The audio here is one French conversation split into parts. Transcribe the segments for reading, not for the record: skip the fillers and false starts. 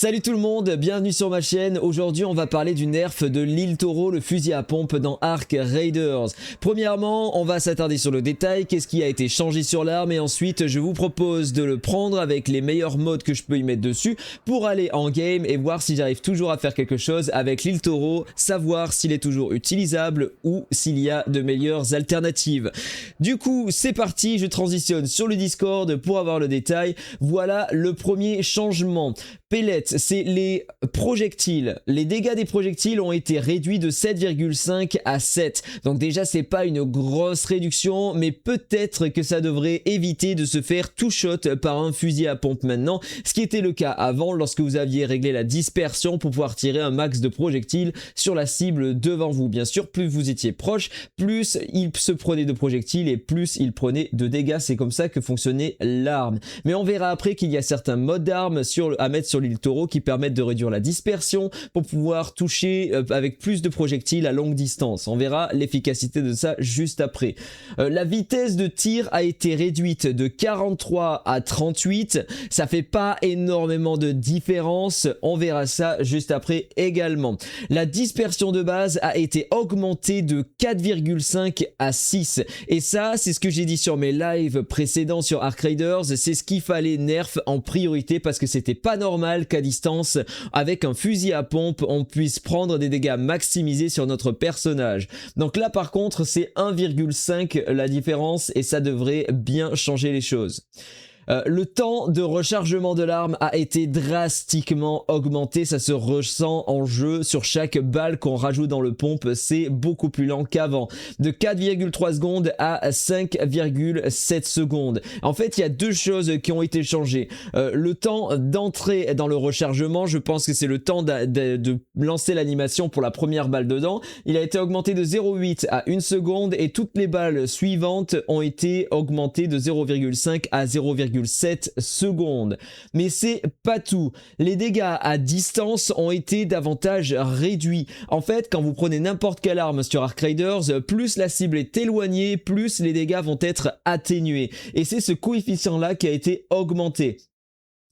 Salut tout le monde, bienvenue sur ma chaîne. Aujourd'hui on va parler du nerf de l'île Taureau, le fusil à pompe dans Ark Raiders. Premièrement, on va s'attarder sur le détail, qu'est-ce qui a été changé sur l'arme, et ensuite je vous propose de le prendre avec les meilleurs modes que je peux y mettre dessus pour aller en game et voir si j'arrive toujours à faire quelque chose avec l'île Taureau, savoir s'il est toujours utilisable ou s'il y a de meilleures alternatives. Du coup c'est parti, je transitionne sur le Discord pour avoir le détail. Voilà le premier changement. Pellets, c'est les projectiles. Les dégâts des projectiles ont été réduits de 7,5 à 7. Donc déjà c'est pas une grosse réduction, mais peut-être que ça devrait éviter de se faire two shot par un fusil à pompe maintenant, ce qui était le cas avant lorsque vous aviez réglé la dispersion pour pouvoir tirer un max de projectiles sur la cible devant vous. Bien sûr, plus vous étiez proche, plus il se prenait de projectiles et plus il prenait de dégâts. C'est comme ça que fonctionnait l'arme. Mais on verra après qu'il y a certains modes d'armes à mettre sur l'île Taureau qui permettent de réduire la dispersion pour pouvoir toucher avec plus de projectiles à longue distance. On verra l'efficacité de ça juste après. La vitesse de tir a été réduite de 43 à 38. Ça fait pas énormément de différence. On verra ça juste après également. La dispersion de base a été augmentée de 4,5 à 6. Et ça, c'est ce que j'ai dit sur mes lives précédents sur Ark Raiders. C'est ce qu'il fallait nerf en priorité parce que c'était pas normal qu'à distance, avec un fusil à pompe, on puisse prendre des dégâts maximisés sur notre personnage. Donc là par contre c'est 1,5 la différence et ça devrait bien changer les choses. Le temps de rechargement de l'arme a été drastiquement augmenté, ça se ressent en jeu sur chaque balle qu'on rajoute dans le pompe, c'est beaucoup plus lent qu'avant. De 4,3 secondes à 5,7 secondes. En fait, il y a deux choses qui ont été changées. Le temps d'entrer dans le rechargement, je pense que c'est le temps de lancer l'animation pour la première balle dedans. Il a été augmenté de 0,8 à 1 seconde et toutes les balles suivantes ont été augmentées de 0,5 à 0,7 secondes. Mais c'est pas tout. Les dégâts à distance ont été davantage réduits. En fait, quand vous prenez n'importe quelle arme sur Ark Raiders, plus la cible est éloignée, plus les dégâts vont être atténués. Et c'est ce coefficient-là qui a été augmenté.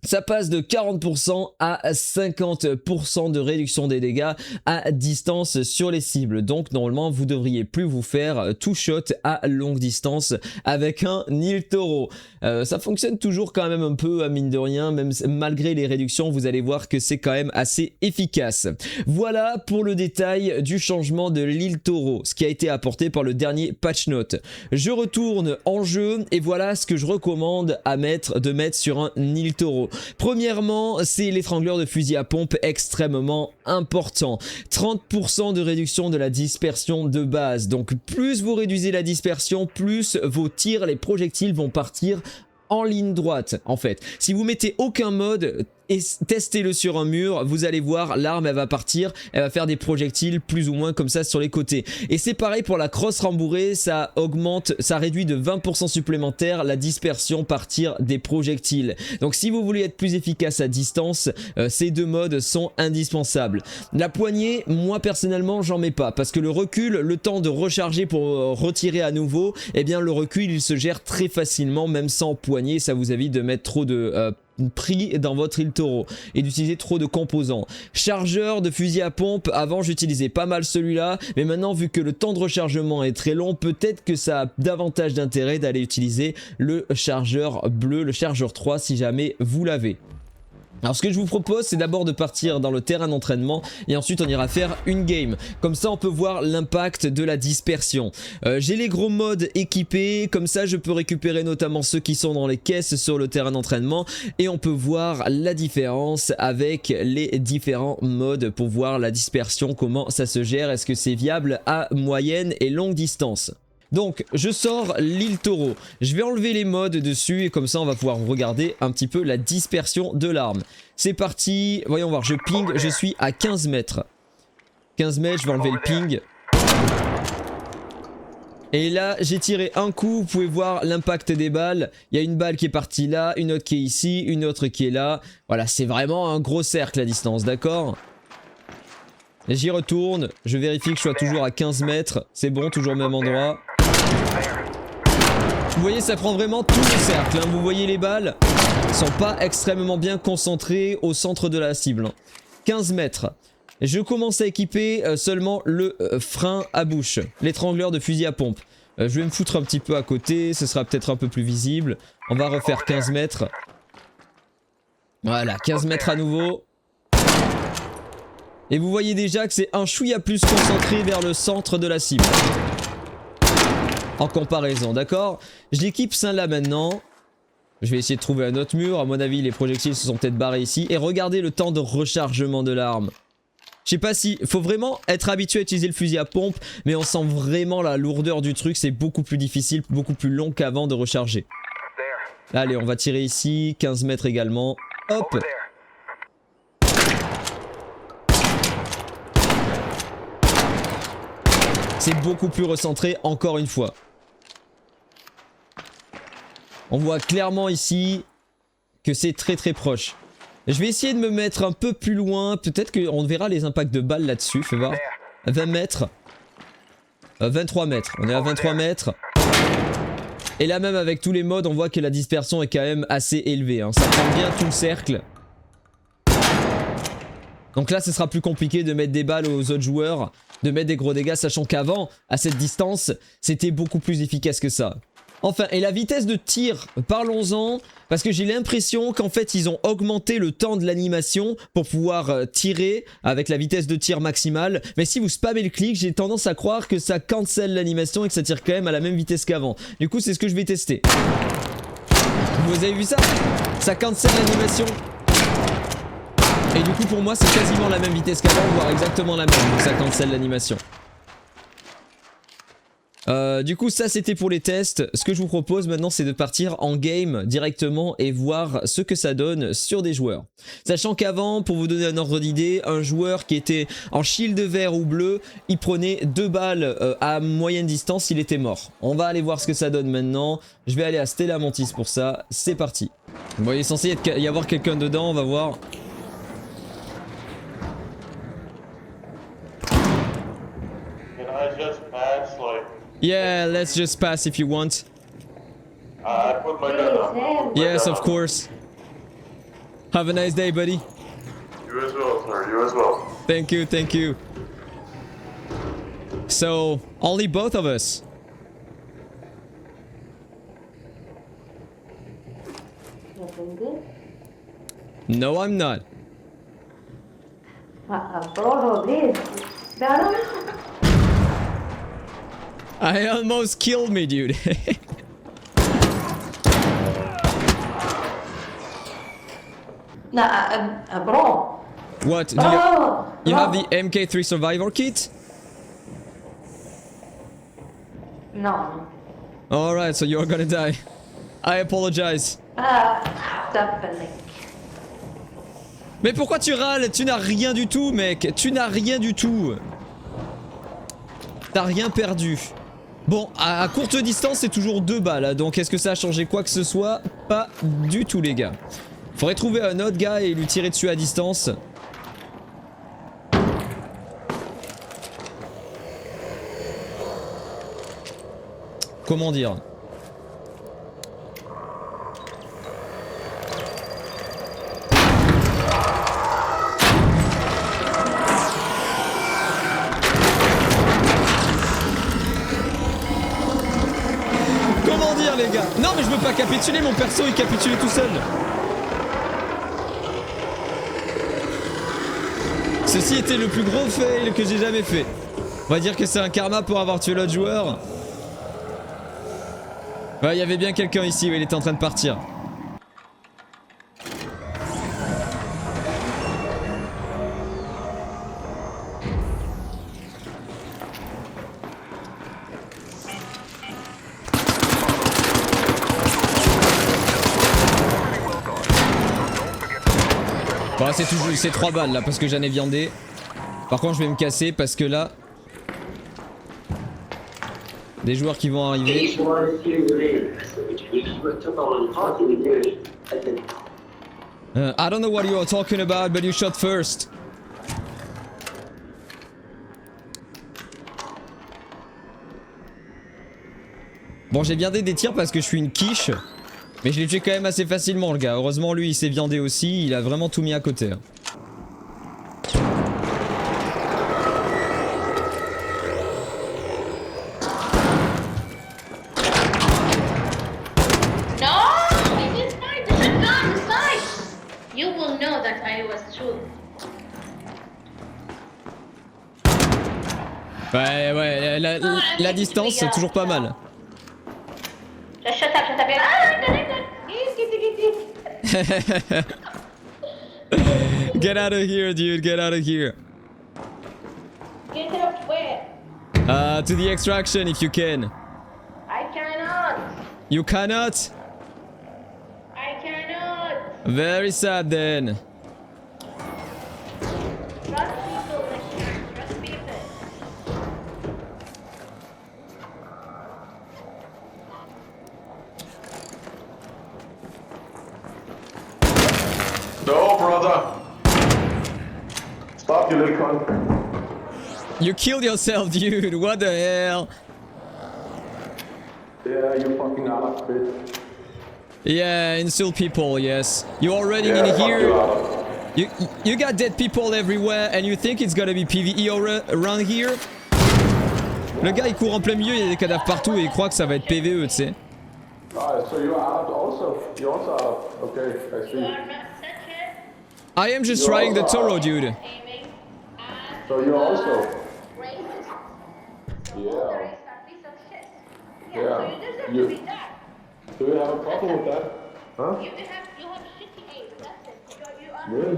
Ça passe de 40% à 50% de réduction des dégâts à distance sur les cibles. Donc normalement vous devriez plus vous faire two shot à longue distance avec un île Taureau. Ça fonctionne toujours quand même un peu à mine de rien, même malgré les réductions, vous allez voir que c'est quand même assez efficace. Voilà pour le détail du changement de l'île Taureau, ce qui a été apporté par le dernier patch note. Je retourne en jeu et voilà ce que je recommande de mettre sur un île Taureau. Premièrement, c'est l'étrangleur de fusil à pompe extrêmement important. 30% de réduction de la dispersion de base. Donc plus vous réduisez la dispersion, plus vos tirs, les projectiles vont partir en ligne droite en fait. Si vous mettez aucun mode et testez-le sur un mur, vous allez voir l'arme elle va partir, elle va faire des projectiles plus ou moins comme ça sur les côtés. Et c'est pareil pour la crosse rembourrée, ça augmente, ça réduit de 20% supplémentaire la dispersion partir des projectiles. Donc si vous voulez être plus efficace à distance, ces deux modes sont indispensables. La poignée, moi personnellement j'en mets pas parce que le recul, le temps de recharger pour retirer à nouveau, eh bien le recul il se gère très facilement même sans poignée, ça vous évite de mettre trop de prix dans votre île Taureau et d'utiliser trop de composants. Chargeur de fusil à pompe, avant j'utilisais pas mal celui-là, mais maintenant vu que le temps de rechargement est très long, peut-être que ça a davantage d'intérêt d'aller utiliser le chargeur bleu, le chargeur 3 si jamais vous l'avez. Alors ce que je vous propose c'est d'abord de partir dans le terrain d'entraînement et ensuite on ira faire une game. Comme ça on peut voir l'impact de la dispersion. J'ai les gros modes équipés, comme ça je peux récupérer notamment ceux qui sont dans les caisses sur le terrain d'entraînement et on peut voir la différence avec les différents modes pour voir la dispersion, comment ça se gère, est-ce que c'est viable à moyenne et longue distance. Donc je sors l'île Taureau, je vais enlever les modes dessus et comme ça on va pouvoir regarder un petit peu la dispersion de l'arme. C'est parti, voyons voir, je ping, je suis à 15 mètres. 15 mètres, je vais enlever le ping. Et là j'ai tiré un coup, vous pouvez voir l'impact des balles. Il y a une balle qui est partie là, une autre qui est ici, une autre qui est là. Voilà, c'est vraiment un gros cercle à distance, d'accord ? J'y retourne, je vérifie que je sois toujours à 15 mètres, c'est bon, toujours au même endroit. Vous voyez, ça prend vraiment tout le cercle, hein. Vous voyez les balles, sont pas extrêmement bien concentrés au centre de la cible. 15 mètres. Je commence à équiper seulement le frein à bouche, l'étrangleur de fusil à pompe. Je vais me foutre un petit peu à côté, ce sera peut-être un peu plus visible. On va refaire 15 mètres. Voilà, 15 mètres à nouveau. Et vous voyez déjà que c'est un chouïa plus concentré vers le centre de la cible. En comparaison, d'accord? Je l'équipe celle-là maintenant. Je vais essayer de trouver un autre mur. À mon avis, les projectiles se sont peut-être barrés ici. Et regardez le temps de rechargement de l'arme. Je sais pas si... Faut vraiment être habitué à utiliser le fusil à pompe. Mais on sent vraiment la lourdeur du truc. C'est beaucoup plus difficile, beaucoup plus long qu'avant de recharger. Allez, on va tirer ici. 15 mètres également. Hop! C'est beaucoup plus recentré encore une fois. On voit clairement ici que c'est très très proche. Je vais essayer de me mettre un peu plus loin. Peut-être qu'on verra les impacts de balles là-dessus. Fais voir. 20 mètres. 23 mètres. On est à 23 mètres. Et là même avec tous les modes, on voit que la dispersion est quand même assez élevée. Hein. Ça prend bien tout le cercle. Donc là, ce sera plus compliqué de mettre des balles aux autres joueurs. De mettre des gros dégâts, sachant qu'avant, à cette distance, c'était beaucoup plus efficace que ça. Enfin, et la vitesse de tir, parlons-en, parce que j'ai l'impression qu'en fait ils ont augmenté le temps de l'animation pour pouvoir tirer avec la vitesse de tir maximale. Mais si vous spammez le clic, j'ai tendance à croire que ça cancelle l'animation et que ça tire quand même à la même vitesse qu'avant. Du coup, c'est ce que je vais tester. Vous avez vu ça? Ça cancelle l'animation. Et du coup, pour moi, c'est quasiment la même vitesse qu'avant, voire exactement la même, donc ça cancelle l'animation. Du coup ça c'était pour les tests. Ce que je vous propose maintenant c'est de partir en game directement et voir ce que ça donne sur des joueurs. Sachant qu'avant, pour vous donner un ordre d'idée, un joueur qui était en shield vert ou bleu, il prenait 2 balles à moyenne distance, il était mort. On va aller voir ce que ça donne maintenant. Je vais aller à Stella Montis pour ça. C'est parti. Bon, il est censé y avoir quelqu'un dedans, on va voir. Yeah, let's just pass if you want. I put my gun up. Yes, of course. Have a nice day, buddy. You as well, sir. You as well. Thank you, thank you. So, only both of us. Nothing good? No, I'm not. Probably. Better? I almost killed me, dude. Nah, bro. What? Bro. You have the MK3 Survivor kit? No. Alright, so you're gonna die. I apologize. Definitely. Mais pourquoi tu râles? Tu n'as rien du tout, mec. Tu n'as rien du tout. T'as rien perdu. Bon, à courte distance, c'est toujours 2 balles. Donc, est-ce que ça a changé quoi que ce soit? Pas du tout, les gars. Faudrait trouver un autre gars et lui tirer dessus à distance. Comment dire? Comment dire, les gars? Non, mais je veux pas capituler, mon perso il capitule tout seul. Ceci était le plus gros fail que j'ai jamais fait. On va dire que c'est un karma pour avoir tué l'autre joueur. Ouais, il y avait bien quelqu'un ici où il était en train de partir. Bon, c'est 3 balles là parce que j'en ai viandé. Par contre, je vais me casser parce que là, des joueurs qui vont arriver. I don't know what you are talking about, but you shot first. Bon, j'ai viandé des tirs parce que je suis une quiche. Mais je l'ai tué quand même assez facilement le gars. Heureusement lui il s'est viandé aussi, il a vraiment tout mis à côté. Ouais, ouais, la distance c'est toujours pas mal. Just shut up, shut up. Get out of here, dude, get out of here. Get up where? To the extraction if you can. I cannot. You cannot? I cannot. Very sad then. Trust people, Lecter. Trust people. No, brother. Stop, you little cunt. You killed yourself, dude, what the hell? Yeah, you fucking ass, bitch. Yeah, insult people, yes. You already Yeah, in fuck you, here. Adam. You got dead people everywhere and you think it's gonna be PvE around here? Le gars il court en plein milieu, il y a des cadavres partout et il croit que ça va être PvE, tu sais. Ah, so you are out also? You also out? Okay, I see. I am just trying the Toro, dude. So you also? Racist. Yeah. Piece of shit. Yeah. So You- you deserve to be that. Do you have a problem with that? Huh? You have shitty aim. That's it. You are. Really?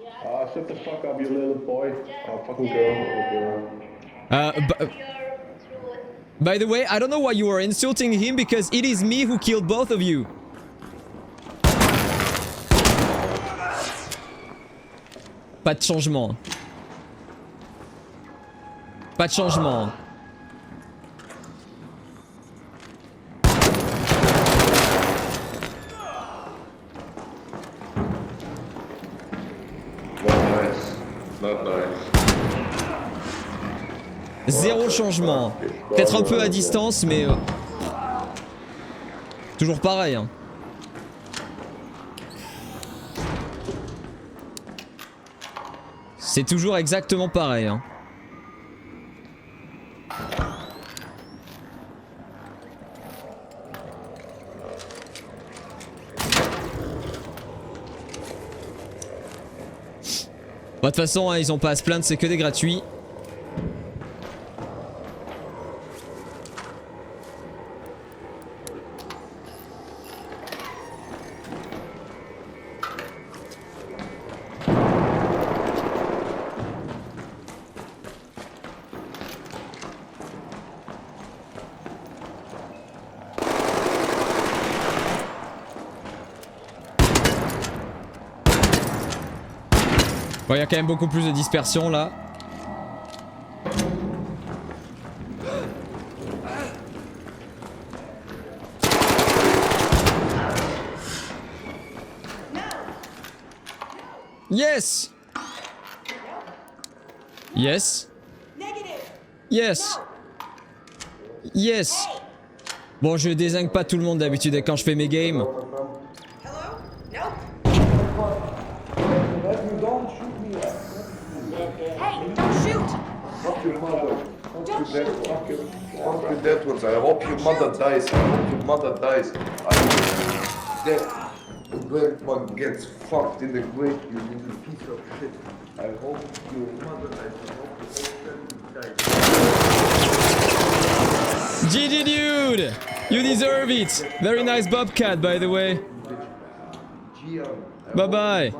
Yeah. Ah, shut the fuck up, you little boy. Oh, fucking girl. Your truth. By the way, I don't know why you are insulting him because it is me who killed both of you. Pas de changement. Pas de changement. Not nice. Not nice. Zéro changement. Peut-être un peu à distance, mais... toujours pareil, hein. C'est toujours exactement pareil, hein. Bah, de toute façon, hein, ils ont pas à se plaindre, c'est que des gratuits. Bon, il y a quand même beaucoup plus de dispersion là. Yes. Yes. Yes. Yes. Bon, je dézingue pas tout le monde d'habitude quand je fais mes games. Fuck you dead ones. I hope your mother dies. I hope your mother dies. I hope dead. The great one gets fucked in the grave, you little piece of shit. I hope your mother dies. I hope the whole family dies. GG dude! You deserve it! Very nice Bobcat by the way. Bye bye.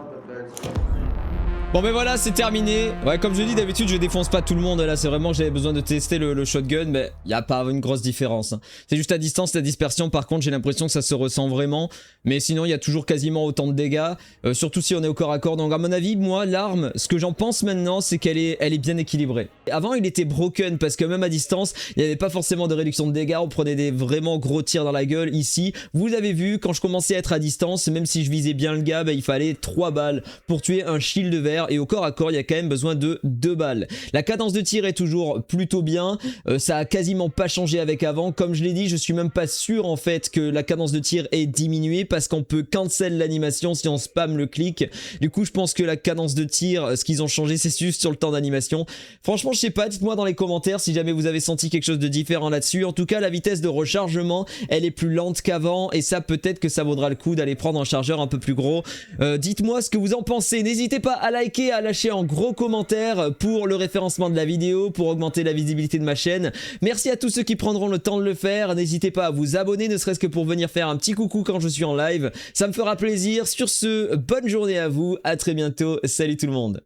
Bon ben voilà, c'est terminé. Ouais, comme je dis d'habitude, je défonce pas tout le monde. Là, c'est vraiment que j'avais besoin de tester le shotgun, mais y a pas une grosse différence, hein. C'est juste à distance, la dispersion. Par contre, j'ai l'impression que ça se ressent vraiment. Mais sinon, il y a toujours quasiment autant de dégâts. Surtout si on est au corps à corps. Donc à mon avis, moi, l'arme, ce que j'en pense maintenant, c'est qu'elle est bien équilibrée. Avant il était broken parce que même à distance il n'y avait pas forcément de réduction de dégâts, on prenait des vraiment gros tirs dans la gueule. Ici vous avez vu, quand je commençais à être à distance, même si je visais bien le gars, bah, il fallait 3 balles pour tuer un shield vert, et au corps à corps il y a quand même besoin de 2 balles. La cadence de tir est toujours plutôt bien, ça a quasiment pas changé avec avant. Comme je l'ai dit, je suis même pas sûr en fait que la cadence de tir ait diminué parce qu'on peut cancel l'animation si on spam le clic. Du coup je pense que la cadence de tir, ce qu'ils ont changé c'est juste sur le temps d'animation. Franchement je sais pas, dites-moi dans les commentaires si jamais vous avez senti quelque chose de différent là-dessus. En tout cas la vitesse de rechargement elle est plus lente qu'avant, et ça peut-être que ça vaudra le coup d'aller prendre un chargeur un peu plus gros. Dites-moi ce que vous en pensez, n'hésitez pas à liker, à lâcher un gros commentaire pour le référencement de la vidéo, pour augmenter la visibilité de ma chaîne. Merci à tous ceux qui prendront le temps de le faire, n'hésitez pas à vous abonner ne serait-ce que pour venir faire un petit coucou quand je suis en live, ça me fera plaisir. Sur ce, bonne journée à vous, à très bientôt, salut tout le monde.